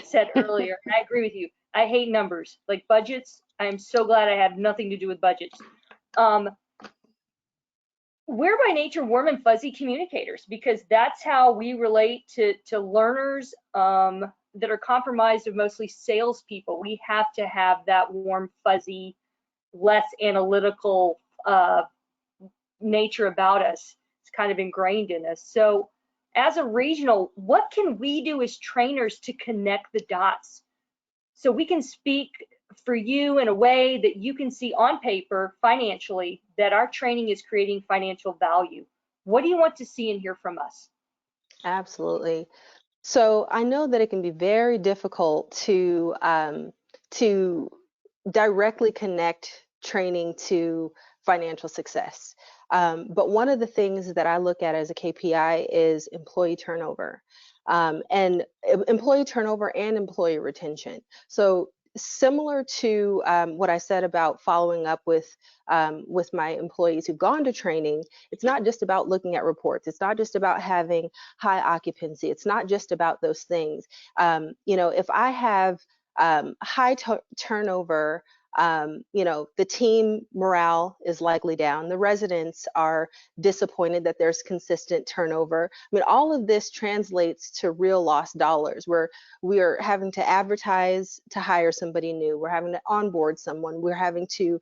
said earlier. And I agree with you. I hate numbers, like budgets. I am so glad I have nothing to do with budgets. We're by nature warm and fuzzy communicators, because that's how we relate to learners that are compromised of mostly salespeople. We have to have that warm, fuzzy, less analytical nature about us. It's kind of ingrained in us. So as a regional, what can we do as trainers to connect the dots so we can speak for you in a way that you can see on paper financially that our training is creating financial value? What do you want to see and hear from us? Absolutely. So I know that it can be very difficult to directly connect training to financial success. But one of the things that I look at as a KPI is employee turnover, and employee turnover and employee retention. So similar to what I said about following up with my employees who've gone to training, it's not just about looking at reports. It's not just about having high occupancy. It's not just about those things. If I have high turnover, the team morale is likely down. The residents are disappointed that there's consistent turnover. I mean, all of this translates to real lost dollars, where we are having to advertise to hire somebody new. We're having to onboard someone. We're having to,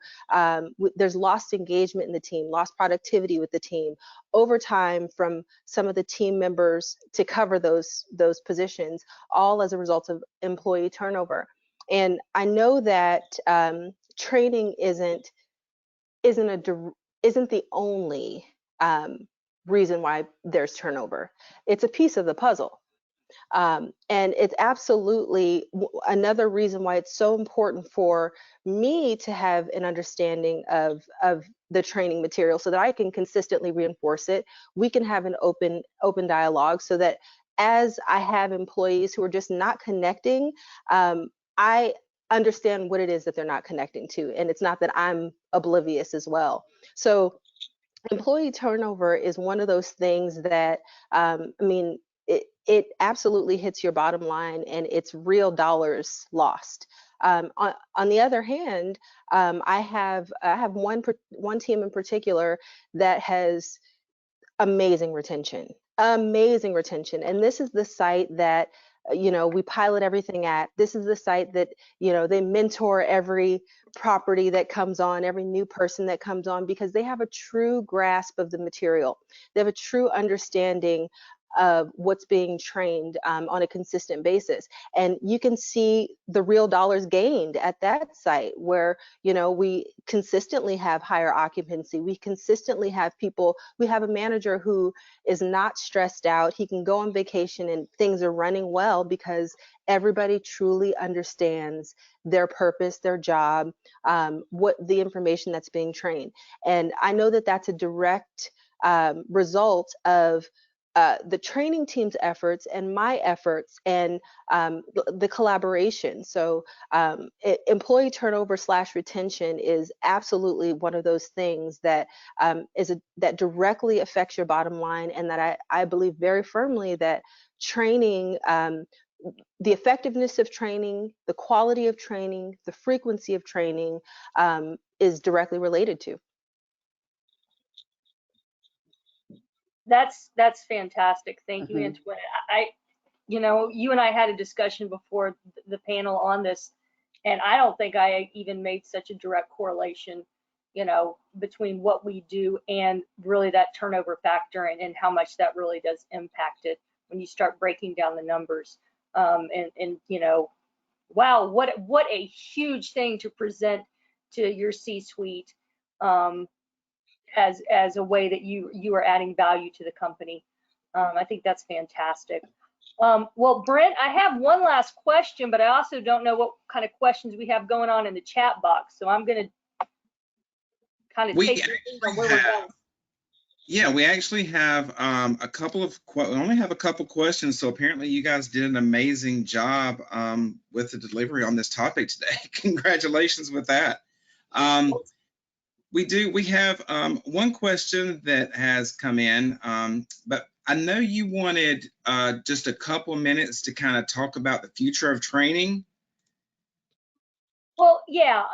there's lost engagement in the team, lost productivity with the team, overtime from some of the team members to cover those positions, all as a result of employee turnover. And I know that training isn't the only reason why there's turnover. It's a piece of the puzzle. And it's absolutely another reason why it's so important for me to have an understanding of the training material, so that I can consistently reinforce it. We can have an open dialogue, so that as I have employees who are just not connecting, I understand what it is that they're not connecting to, and it's not that I'm oblivious as well. So employee turnover is one of those things that, it absolutely hits your bottom line, and it's real dollars lost. On the other hand, I have one team in particular that has amazing retention, and this is the site that we pilot everything at. This is the site that they mentor every property that comes on, every new person that comes on, because they have a true grasp of the material. They have a true understanding of what's being trained on a consistent basis. And you can see the real dollars gained at that site, where we consistently have higher occupancy. We consistently have people. We have a manager who is not stressed out. He can go on vacation and things are running well, because everybody truly understands their purpose, their job, what the information that's being trained. And I know that that's a direct result of the training team's efforts and my efforts and the collaboration. So employee turnover / retention is absolutely one of those things that that directly affects your bottom line, and that I believe very firmly that training, the effectiveness of training, the quality of training, the frequency of training is directly related to. That's fantastic. Thank you, Antoinette. You and I had a discussion before the panel on this, and I don't think I even made such a direct correlation, between what we do and really that turnover factor, and how much that really does impact it when you start breaking down the numbers. Wow, what a huge thing to present to your C-suite, as a way that you are adding value to the company. I think that's fantastic. Well, Brent, I have one last question, but I also don't know what kind of questions we have going on in the chat box. So I'm going to kind of take your lead on where we're going. Yeah, we actually have we only have a couple questions. So apparently you guys did an amazing job with the delivery on this topic today. Congratulations with that. We have one question that has come in, but I know you wanted just a couple minutes to kind of talk about the future of training. Well, yeah,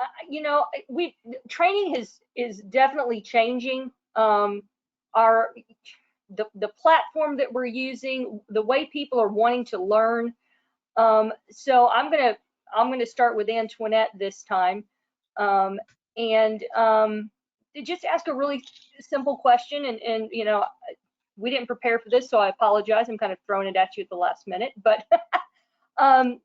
training is definitely changing. The platform that we're using, the way people are wanting to learn. So I'm gonna start with Antoinette this time, and just ask a really simple question. And we didn't prepare for this, so I apologize. I'm kind of throwing it at you at the last minute, but and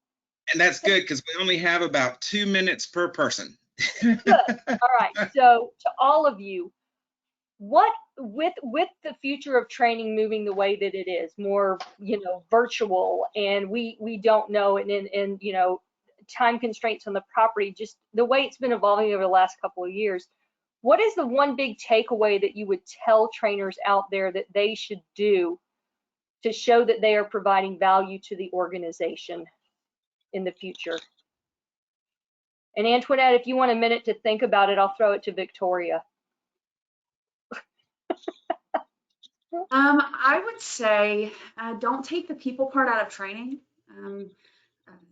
that's good because we only have about 2 minutes per person. Good. All right. So to all of you, what with the future of training moving the way that it is, more virtual, and we don't know, and time constraints on the property, just the way it's been evolving over the last couple of years, what is the one big takeaway that you would tell trainers out there that they should do to show that they are providing value to the organization in the future? And Antoinette, if you want a minute to think about it, I'll throw it to Victoria. I would say don't take the people part out of training.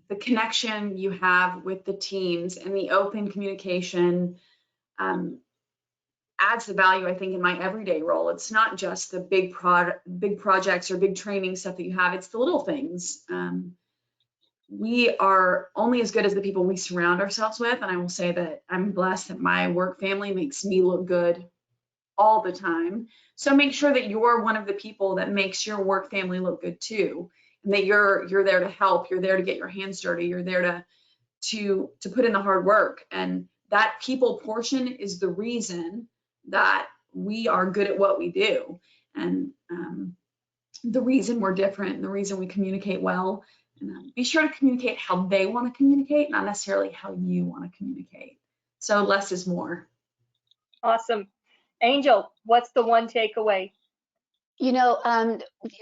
The connection you have with the teams and the open communication adds the value, I think, in my everyday role. It's not just the big projects or big training stuff that you have. It's the little things. We are only as good as the people we surround ourselves with. And I will say that I'm blessed that my work family makes me look good all the time. So make sure that you're one of the people that makes your work family look good too, and that you're there to help. You're there to get your hands dirty. You're there to put in the hard work. And that people portion is the reason that we are good at what we do, and the reason we're different, and the reason we communicate well. And be sure to communicate how they want to communicate, not necessarily how you want to communicate. So less is more. Awesome. Angel, what's the one takeaway?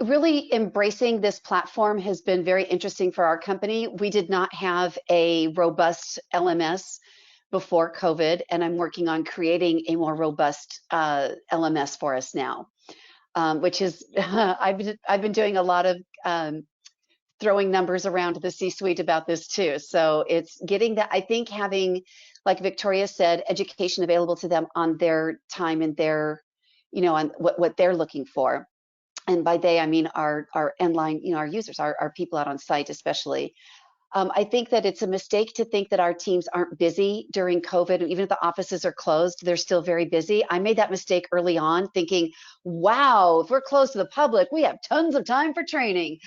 Really embracing this platform has been very interesting for our company. We did not have a robust LMS before COVID, and I'm working on creating a more robust LMS for us now, which is I've been doing a lot of throwing numbers around to the C-suite about this too. So it's getting that, I think, having, like Victoria said, education available to them on their time and their, on what they're looking for. And by they, I mean our endline, our users, our people out on site especially. I think that it's a mistake to think that our teams aren't busy during COVID. Even if the offices are closed, they're still very busy. I made that mistake early on, thinking, wow, if we're closed to the public, we have tons of time for training.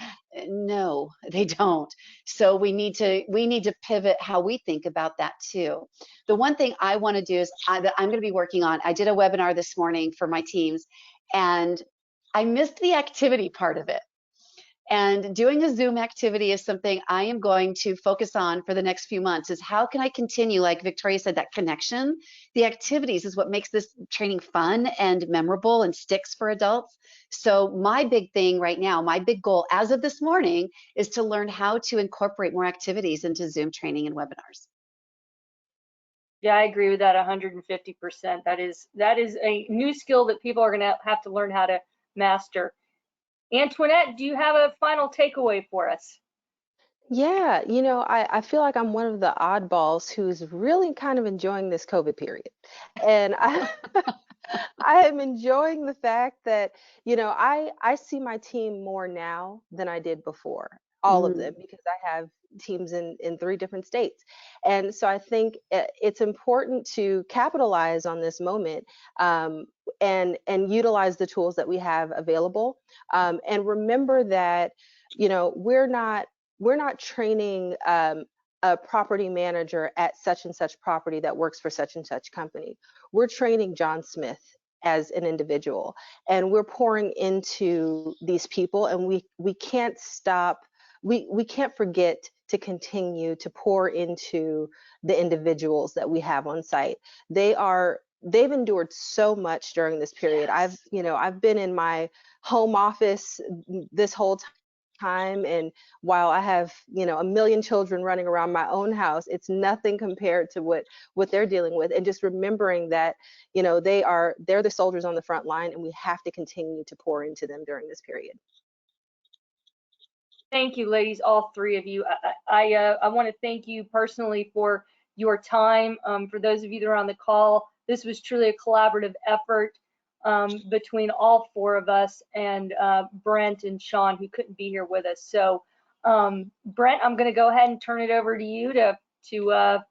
No, they don't. So we need to pivot how we think about that too. The one thing I want to do is that I'm going to be working on, I did a webinar this morning for my teams, and I missed the activity part of it. And doing a Zoom activity is something I am going to focus on for the next few months, is how can I continue, like Victoria said, that connection. The activities is what makes this training fun and memorable and sticks for adults. So my big thing right now, my big goal as of this morning, is to learn how to incorporate more activities into Zoom training and webinars. Yeah, I agree with that 150%. That is a new skill that people are going to have to learn how to master. Antoinette, do you have a final takeaway for us? Yeah, I feel like I'm one of the oddballs who's really kind of enjoying this COVID period. And I am enjoying the fact that, I see my team more now than I did before, all of them, because I have teams in 3 different states. And so I think it's important to capitalize on this moment, and utilize the tools that we have available. And remember that, we're not training a property manager at such and such property that works for such and such company. We're training John Smith as an individual, and we're pouring into these people, and we can't stop. We can't forget to continue to pour into the individuals that we have on site. They've endured so much during this period. I've been in my home office this whole time, and while I have a million children running around my own house, it's nothing compared to what they're dealing with. And just remembering that they're the soldiers on the front line, and we have to continue to pour into them during this period. Thank you, ladies, all 3 of you. I want to thank you personally for your time. For those of you that are on the call, this was truly a collaborative effort between all 4 of us, and Brent and Sean, who couldn't be here with us. So Brent, I'm going to go ahead and turn it over to you to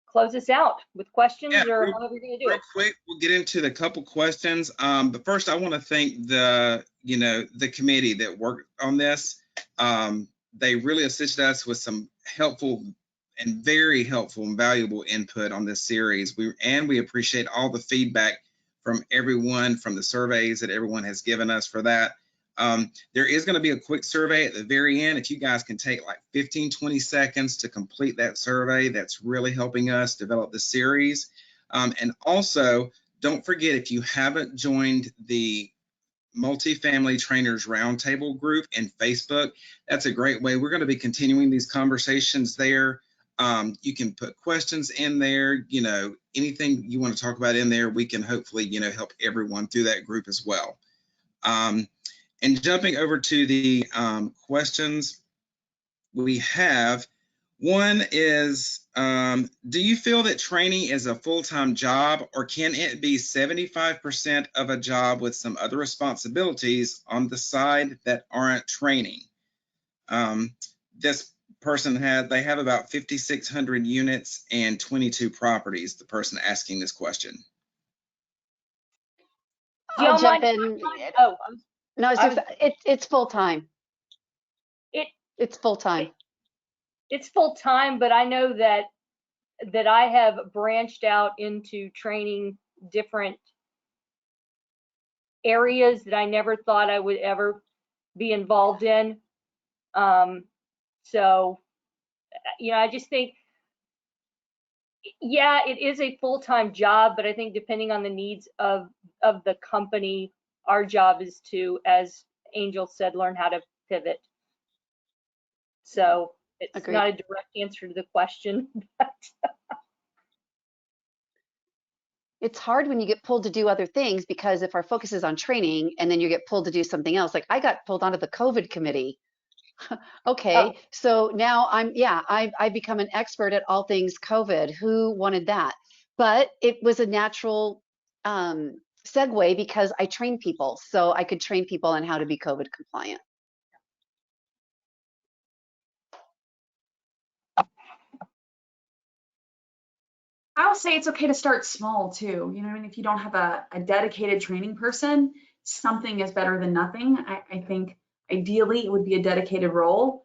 close us out with questions, or however you're going to do it. Real quick, we'll get into the couple questions. But first, I want to thank the committee that worked on this. They really assisted us with some helpful and very helpful and valuable input on this series. We appreciate all the feedback from everyone, from the surveys that everyone has given us for that. There is going to be a quick survey at the very end. If you guys can take like 15-20 seconds to complete that survey, that's really helping us develop the series. And also, don't forget, if you haven't joined the Multifamily Trainers Roundtable group in Facebook, that's a great way. We're going to be continuing these conversations there. You can put questions in there, anything you want to talk about in there, we can hopefully, help everyone through that group as well. And jumping over to the questions we have, one is, do you feel that training is a full-time job, or can it be 75% of a job with some other responsibilities on the side that aren't training? This person they have about 5,600 units and 22 properties, the person asking this question. I'll jump in. Oh, No, it's full time. It's full time. It's full time, but I know that I have branched out into training different areas that I never thought I would ever be involved in. So, I just think, yeah, it is a full-time job, but I think depending on the needs of the company, our job is to, as Angel said, learn how to pivot. So it's Agreed. not a direct answer to the question, but It's hard when you get pulled to do other things, because if our focus is on training and then you get pulled to do something else, like I got pulled onto the COVID committee. Okay, so now I've become an expert at all things COVID. Who wanted that? But it was a natural segue, because I train people, so I could train people on how to be COVID compliant. I would say it's okay to start small too. If you don't have a dedicated training person, something is better than nothing. I think ideally it would be a dedicated role,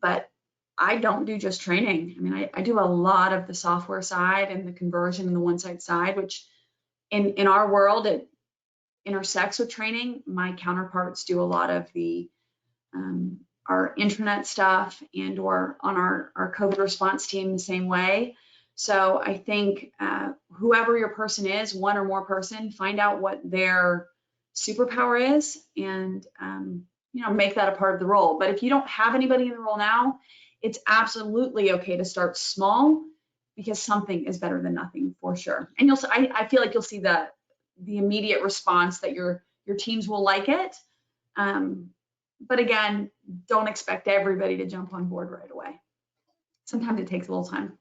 but I don't do just training. I do a lot of the software side and the conversion and the one-site side, which in our world, it intersects with training. My counterparts do a lot of the our intranet stuff and or on our COVID response team the same way. So I think whoever your person is, one or more person, find out what their superpower is and make that a part of the role. But if you don't have anybody in the role now, it's absolutely okay to start small, because something is better than nothing for sure. And I feel like you'll see the immediate response that your teams will like it. But again, don't expect everybody to jump on board right away. Sometimes it takes a little time.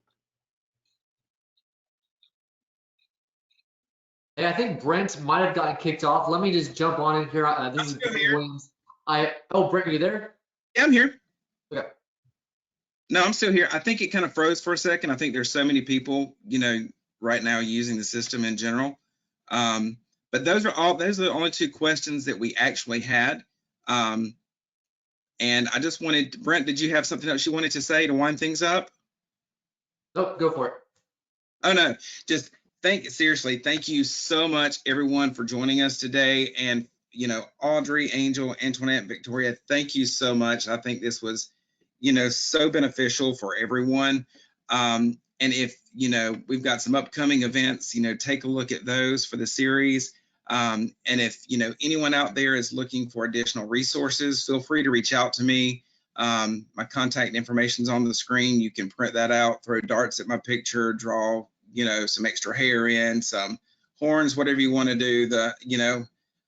Hey, I think Brent might have gotten kicked off. Let me just jump on in here. This is Brent Williams. Brent, are you there? Yeah, I'm here. Okay. No, I'm still here. I think it kind of froze for a second. I think there's so many people, right now using the system in general. But those are the only two questions that we actually had. And I just wanted, Brent, did you have something else you wanted to say to wind things up? Nope, go for it. Oh, no, just seriously, thank you so much, everyone, for joining us today. And, Audrey, Angel, Antoinette, Victoria, thank you so much. I think this was, so beneficial for everyone. And if, we've got some upcoming events, take a look at those for the series. And if, anyone out there is looking for additional resources, feel free to reach out to me. My contact information is on the screen. You can print that out, throw darts at my picture, draw, some extra hair in, some horns, whatever you want to do.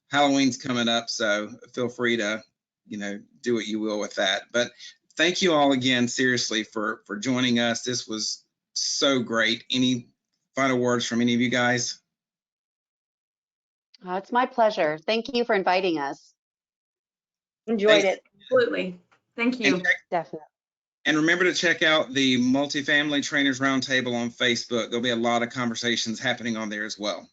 Halloween's coming up, so feel free to, do what you will with that. But thank you all again, seriously, for joining us. This was so great. Any final words from any of you guys? It's my pleasure. Thank you for inviting us. Enjoyed it. Absolutely. Thank you. Definitely. And remember to check out the Multifamily Trainers Roundtable on Facebook. There'll be a lot of conversations happening on there as well.